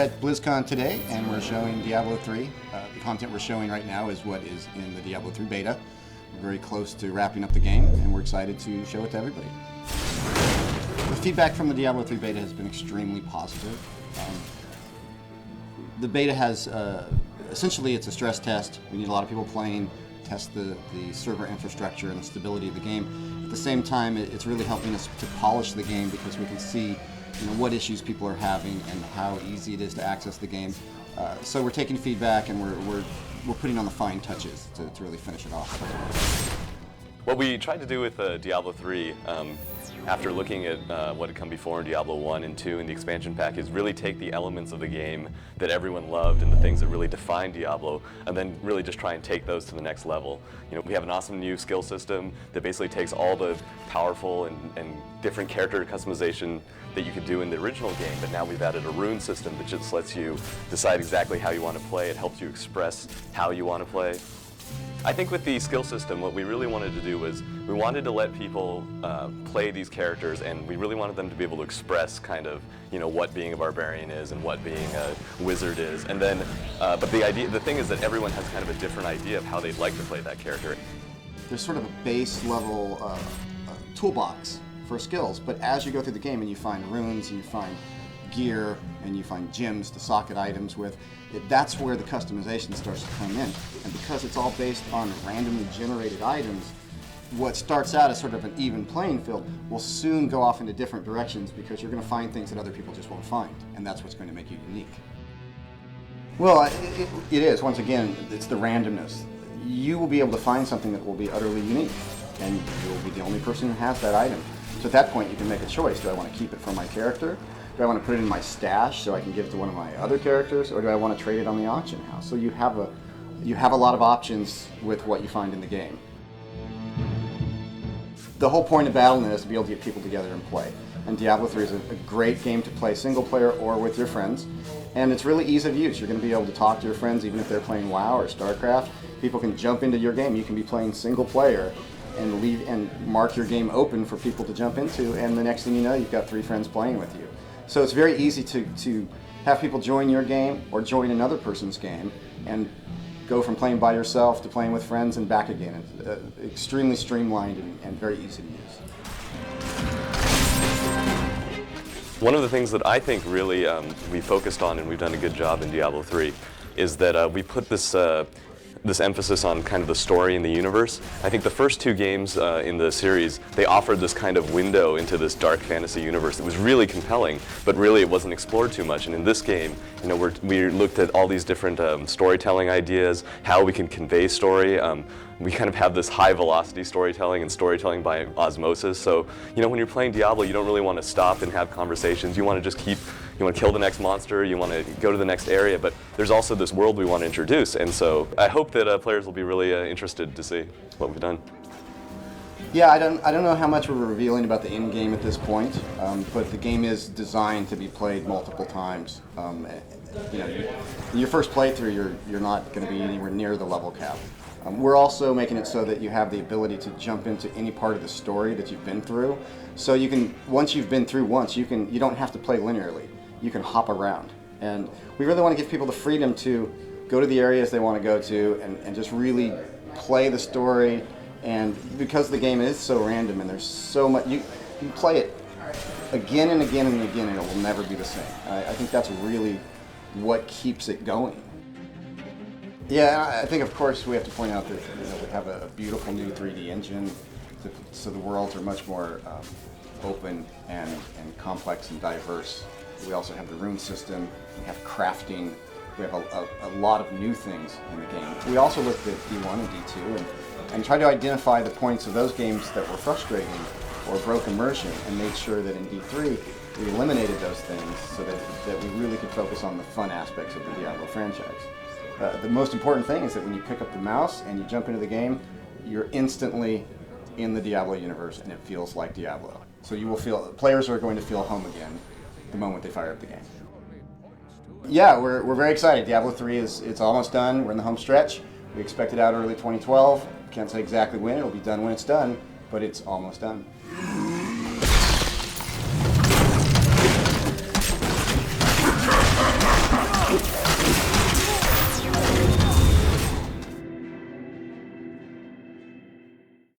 at BlizzCon today, and we're showing Diablo III. The content we're showing right now is what is in the Diablo III beta. We're very close to wrapping up the game, and we're excited to show it to everybody. The feedback from the Diablo III beta has been extremely positive. The beta has, essentially it's a stress test. We need a lot of people playing, test the server infrastructure and the stability of the game. At the same time, it's really helping us to polish the game because we can see what issues people are having and how easy it is to access the game. So we're taking feedback and we're putting on the fine touches to really finish it off. What we tried to do with Diablo III, after looking at what had come before in Diablo 1 and 2 and the expansion pack, is really take the elements of the game that everyone loved and the things that really define Diablo, and then really just try and take those to the next level. We have an awesome new skill system that basically takes all the powerful and different character customization that you could do in the original game, but now we've added a rune system that just lets you decide exactly how you want to play. It helps you express how you want to play. I think with the skill system, what we really wanted to do was we wanted to let people play these characters, and we really wanted them to be able to express kind of what being a barbarian is and what being a wizard is. And then, but the thing is that everyone has kind of a different idea of how they'd like to play that character. There's sort of a base level toolbox for skills, but as you go through the game and you find runes and you find gear and you find gems to socket items with, that's where the customization starts to come in. And because it's all based on randomly generated items, what starts out as sort of an even playing field will soon go off into different directions because you're going to find things that other people just won't find, and that's what's going to make you unique. Well, it is. Once again, it's the randomness. You will be able to find something that will be utterly unique, and you will be the only person who has that item. So at that point, you can make a choice. Do I want to keep it for my character? Do I want to put it in my stash so I can give it to one of my other characters, or do I want to trade it on the auction house? So you have a lot of options with what you find in the game. The whole point of Battle.net is to be able to get people together and play. And Diablo III is a great game to play single player or with your friends. And it's really easy to use. You're going to be able to talk to your friends even if they're playing WoW or StarCraft. People can jump into your game. You can be playing single player and mark your game open for people to jump into, and the next thing you know, you've got 3 friends playing with you. So it's very easy to have people join your game or join another person's game and go from playing by yourself to playing with friends and back again. It's extremely streamlined and very easy to use. One of the things that I think really we focused on, and we've done a good job in Diablo 3, is that we put this emphasis on kind of the story and the universe. I think the first 2 games in the series, they offered this kind of window into this dark fantasy universe that was really compelling, but really it wasn't explored too much. And in this game, we looked at all these different storytelling ideas, how we can convey story. We kind of have this high velocity storytelling and storytelling by osmosis. So, when you're playing Diablo, you don't really want to stop and have conversations. You want to just you want to kill the next monster, you want to go to the next area, but there's also this world we want to introduce. And so I hope that players will be really interested to see what we've done. Yeah, I don't know how much we're revealing about the end game at this point, but the game is designed to be played multiple times. In your first playthrough, you're not going to be anywhere near the level cap. We're also making it so that you have the ability to jump into any part of the story that you've been through. So you can, once you've been through once, you don't have to play linearly. You can hop around. And we really want to give people the freedom to go to the areas they want to go to and just really play the story. And because the game is so random and there's so much, you play it again and again and again and it will never be the same. I think that's really what keeps it going. Yeah, I think of course we have to point out that we have a beautiful new 3D engine, so the worlds are much more open and complex and diverse. We also have the rune system, we have crafting, we have a lot of new things in the game. We also looked at D1 and D2 and tried to identify the points of those games that were frustrating or broke immersion and made sure that in D3 we eliminated those things so that we really could focus on the fun aspects of the Diablo franchise. The most important thing is that when you pick up the mouse and you jump into the game, you're instantly in the Diablo universe and it feels like Diablo. So players are going to feel home again the moment they fire up the game. Yeah, we're very excited. Diablo 3 it's almost done. We're in the home stretch. We expect it out early 2012. Can't say exactly when. It'll be done when it's done, but it's almost done.